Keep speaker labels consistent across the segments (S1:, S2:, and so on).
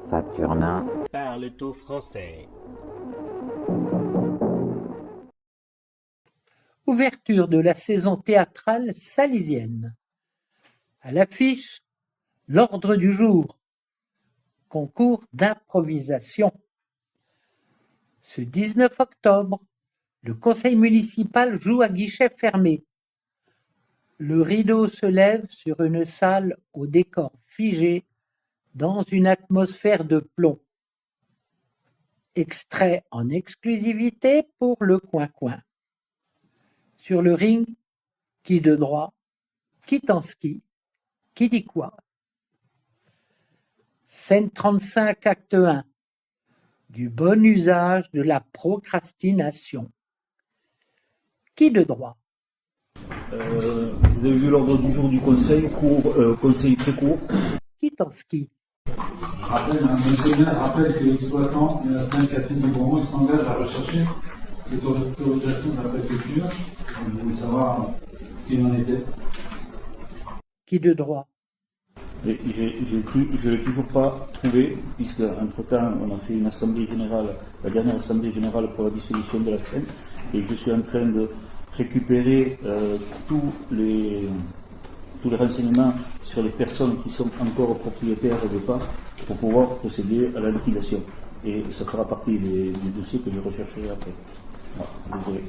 S1: Saturnin
S2: parle au français.
S3: Ouverture de la saison théâtrale salysienne. À l'affiche, l'ordre du jour. Concours d'improvisation. Ce 19 octobre, le conseil municipal joue à guichet fermé. Le rideau se lève sur une salle au décor figé dans une atmosphère de plomb. Extrait en exclusivité pour le Coin-Coin. Sur le ring, qui de droit, qui en ski, qui dit quoi? Scène 35, acte 1. Du bon usage de la procrastination. Qui de droit?
S4: Vous avez vu l'ordre du jour du conseil, conseil très court.
S3: Qui en ski?
S5: Rappelle que l'exploitant de la Sainte-Catherine de Bourmont, il s'engage à rechercher cette autorisation de la préfecture. Je voulais savoir ce qu'il en était.
S3: Qui de droit?
S4: Je ne l'ai toujours pas trouvé, puisque entre-temps, on a fait une assemblée générale, la dernière assemblée générale pour la dissolution de la Seine, et je suis en train de récupérer tous les renseignements sur les personnes qui sont encore propriétaires de parts pour pouvoir procéder à la liquidation. Et ça fera partie des dossiers que je rechercherai après. Voilà, désolé.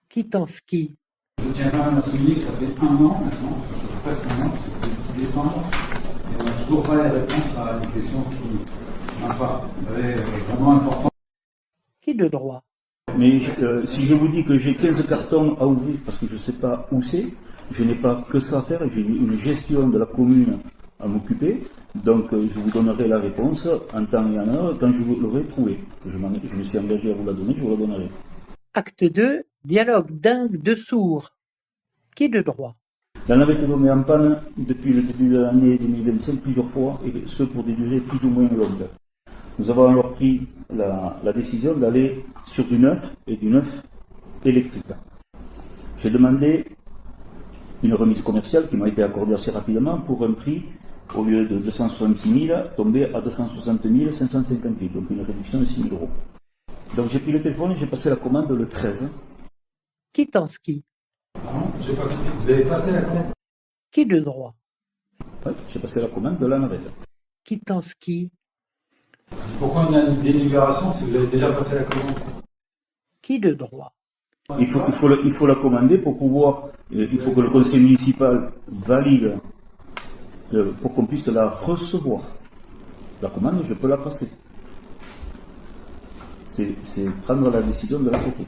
S3: Qui en ski?
S5: Je tiens quand même à souligner que ça fait un an maintenant, ça fait presque un an, parce que c'est décembre, et on n'a toujours pas les réponses à des questions qui m'apparaissent vraiment importantes.
S3: Qui de droit?
S4: Mais si je vous dis que j'ai 15 cartons à ouvrir parce que je ne sais pas où c'est, je n'ai pas que ça à faire, j'ai une gestion de la commune à m'occuper, donc je vous donnerai la réponse en temps et en heure quand je l'aurai trouvée. Je me suis engagé à vous la donner, je vous la donnerai.
S3: Acte 2, dialogue dingue de sourds. Qui de droit?
S4: La navette est tombée en panne depuis le début de l'année 2025 plusieurs fois, et ce pour des durées plus ou moins longues. Nous avons alors pris la décision d'aller sur du neuf et du neuf électrique. J'ai demandé une remise commerciale qui m'a été accordée assez rapidement pour un prix, au lieu de 266 000, tombé à 260 558, donc une réduction de 6 000 euros. Donc j'ai pris le téléphone et j'ai passé la commande le 13.
S3: Qui en ski?
S5: Pardon, j'ai pas compris. Vous avez passé la commande?
S3: Qui de droit?
S4: Oui, j'ai passé la commande de la navette.
S3: Qui en ski?
S5: Pourquoi on a une délibération si vous avez déjà passé la commande?
S3: Qui de droit?
S4: Il faut la commander pour pouvoir, il faut que le conseil municipal valide pour qu'on puisse la recevoir. La commande, je peux la passer. C'est prendre la décision de la côté.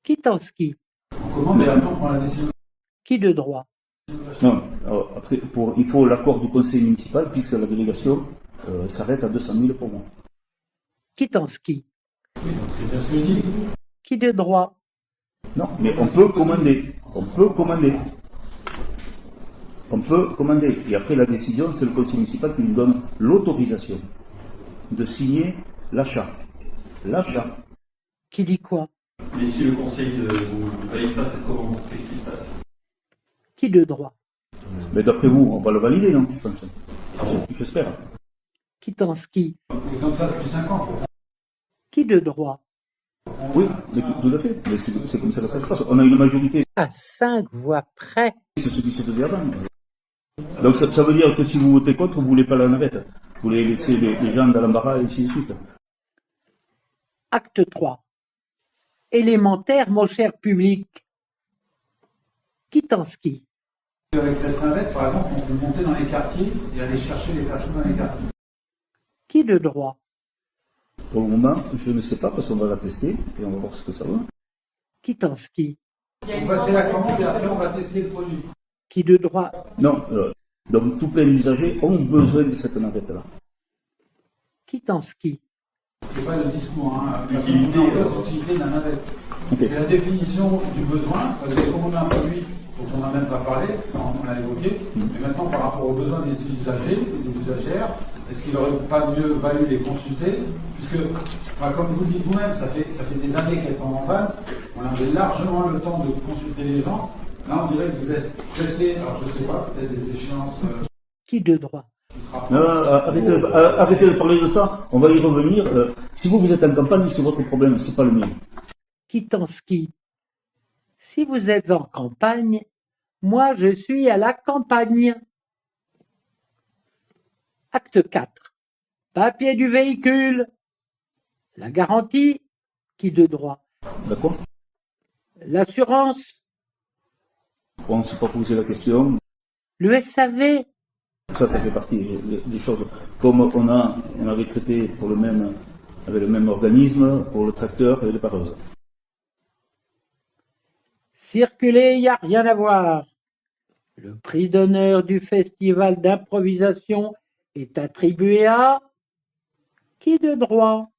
S3: Qui en ski?
S5: On commande et après on prend la décision.
S3: Qui de droit?
S4: Non, alors, après, il faut l'accord du conseil municipal puisque la délégation s'arrête à 200 000 pour moi.
S3: Qui en ski?
S5: Oui, donc c'est bien ce que je dis.
S3: Qui de droit?
S4: Non, mais on peut commander. On peut commander. On peut commander. Et après, la décision, c'est le conseil municipal qui nous donne l'autorisation de signer l'achat. L'achat.
S3: Qui dit quoi?
S6: Mais si le conseil ne valide pas cette commande, qu'est-ce qui se passe?
S3: Qui de droit?
S4: Mais d'après vous, on va le valider, non, je pense. J'espère.
S3: Qui en ski?
S5: C'est comme ça depuis 5 ans.
S3: Qui de droit?
S4: Oui, mais tout à fait. Mais c'est comme ça que ça se passe. On a une majorité.
S3: À 5 voix près.
S4: C'est ce qui se faisait avant. Donc ça veut dire que si vous votez contre, vous ne voulez pas la navette. Vous voulez laisser les gens dans l'embarras et ainsi de suite.
S3: Acte 3. Élémentaire, mon cher public. Qui en ski?
S5: Avec cette navette, par exemple, on peut monter dans les quartiers et aller chercher les personnes dans les quartiers.
S3: Qui de droit?
S4: Pour le moment, je ne sais pas parce qu'on va la tester et on va voir ce que ça va.
S3: Qui en ski?
S5: On va passer la commande et après on va tester le produit.
S3: Qui de droit?
S4: Non, donc tout plein d'usagers ont besoin de cette navette-là.
S3: Qui en ski?
S5: C'est pas le discours, hein. L'utilité de la navette.
S4: Okay.
S5: C'est la définition du besoin. Vous avez commandé un produit dont on n'a même pas parlé, ça on l'a évoqué. Mais maintenant, par rapport aux besoins des usagers et des usagères, est-ce qu'il n'aurait pas mieux valu les consulter? Puisque, comme vous le dites vous-même, ça fait des années qu'elles tombent en panne. On avait largement le temps de consulter les gens. Là, on dirait que vous êtes pressé, alors je ne sais pas, peut-être des échéances
S3: Qui de droit?
S5: qui ne sera
S4: Arrêtez de parler de ça, on va y revenir. Si vous êtes en campagne, c'est votre problème, c'est pas le mien.
S3: Quitanski. Si vous êtes en campagne, moi je suis à la campagne. Acte 4. Papier du véhicule. La garantie, qui de droit?
S4: D'accord?
S3: L'assurance,
S4: On ne s'est pas posé la question.
S3: le SAV,
S4: Ça fait partie des choses. Comme on avait traité avec le même organisme pour le tracteur et les pareuses.
S3: circuler, il n'y a rien à voir. Le prix d'honneur du festival d'improvisation est attribué à qui de droit?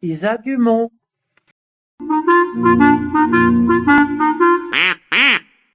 S3: Isa Dumont.